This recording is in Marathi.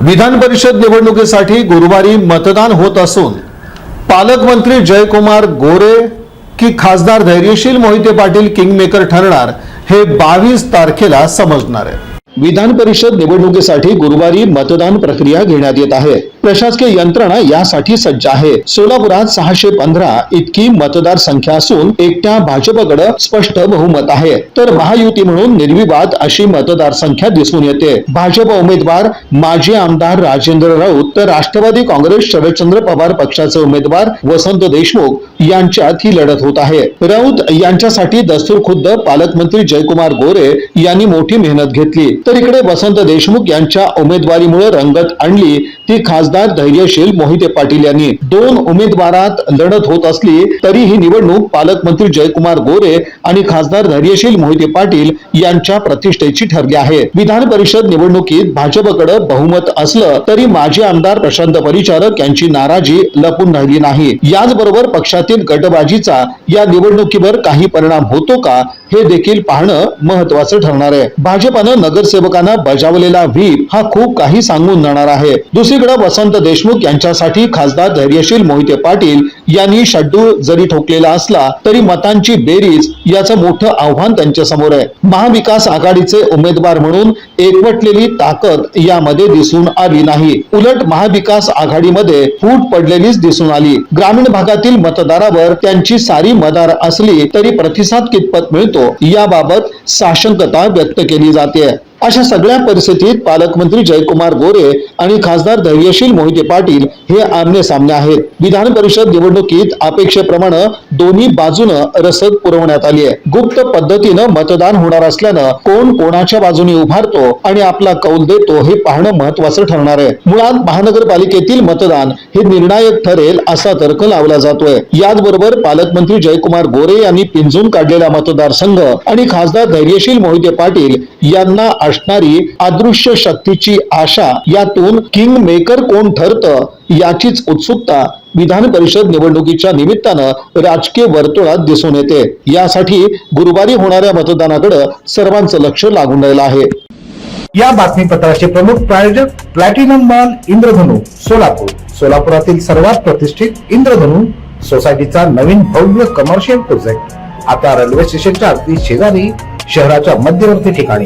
विधान परिषद निवडणुकीसाठी गुरुवारी मतदान होत असून पालकमंत्री जयकुमार गोरे की खासदार धैर्यशील मोहिते पाटील किंगमेकर ठरणार हे 22 तारखेला समजणार आहे। विधान परिषद निवडणुकीसाठी गुरुवारी मतदान प्रक्रिया घेण्यात येत आहे। प्रशासकीय यंत्रणा यासाठी सज्ज आहे। सोलापुरात 615 इतकी मतदार संख्या असून एकट्या भाजपकडे स्पष्ट बहुमत आहे, तर महायुती म्हणून निर्विवाद अशी मतदार संख्या दिसून येते। भाजप उमेदवार माजी आमदार राजेंद्र राऊत तर राष्ट्रवादी काँग्रेस शरदचंद्र पवार पक्षाचे उमेदवार वसंत देशमुख यांच्यात ही लढत होत आहे। राऊत यांच्यासाठी दस्तूरखुद्द पालकमंत्री जयकुमार गोरे यांनी मोठी मेहनत घेतली, तर इकडे वसंत देशमुख यांच्या उमेदवारीमुळे रंगत आणली ती खासदार धैर्यशील मोहिते पाटील यांनी। दोन उमेदवारात लढत होत असली तरी ही निवडणूक पालकमंत्री जयकुमार गोरे आणि खासदार धैर्यशील मोहिते पाटील यांच्या प्रतिष्ठेची ठरली आहे। विधान परिषद निवडणुकीत भाजपकडे बहुमत असलं तरी माजी आमदार प्रशांत परिचारक यांची नाराजी लपून राहिली नाही। याचबरोबर पक्षातील गटबाजीचा या निवडणुकीवर काही परिणाम होतो का हे देखील पाहणं महत्त्वाचं ठरणार आहे। भाजपनं नगरसेवकांना बजावलेला व्हीप हा खूप काही सांगून जाणार आहे। दुसरीकडे वसंत देशमुख यांच्यासाठी खासदार धैर्यशील मोहिते पाटील यांनी शड्डू जरी ठोकलेला असला तरी मतांची बेरीज याचं मोठं आव्हान त्यांच्या समोर आहे। महाविकास आघाडीचे उमेदवार म्हणून एकवटलेली ताकद यामध्ये दिसून आली नाही, उलट महाविकास आघाडीमध्ये फूट पडलेलीच दिसून आली। ग्रामीण भागातील मतदारावर त्यांची सारी मदार असली तरी प्रतिसाद कितपत मिळतो याबाबत साशंकता व्यक्त केली जाते। अशा सगळ्या परिस्थितीत पालकमंत्री जयकुमार गोरे आणि खासदार धैर्यशील मोहिते पाटील हे आमने सामने आहेत। विधान परिषद निवडणुकीत अपेक्षेप्रमाणे दोन्ही बाजूने रसद पुरवण्यात आली आहे। गुप्त पद्धतीने मतदान होणार असल्यानं कोण कोणाच्या बाजूने उभारतो आणि आपला कौल देतो हे पाहणं महत्त्वाचं ठरणार आहे। मुळात महानगरपालिकेतील मतदान हे निर्णायक ठरेल असा तर्क लावला जातोय। याचबरोबर पालकमंत्री जयकुमार गोरे यांनी पिंजून काढलेला मतदारसंघ आणि खासदार धैर्यशील मोहिते पाटील यांना असणारी अदृश्य शक्तीची आशा यातून किंग मेकर कोण ठरतं याचीच उत्सुकता विधान परिषद निवडणुकीच्या निमित्तानं राजकीय वर्तुळात दिसून येते। यासाठी गुरुवारी होणाऱ्या मतदानाकडे सर्वांचं लक्ष लागून राहिलं आहे। या बातमीपत्राचे प्रमुख प्रायोजक प्लॅटिनम मॉल इंद्रधनु सोलापूर। सोलापुरातील सर्वात प्रतिष्ठित इंद्रधनु सोसायटीचा नवीन भव्य कमर्शियल प्रोजेक्ट आता रेल्वे स्टेशनच्या अगदी शेजारी शहराच्या मध्यवर्ती ठिकाणी।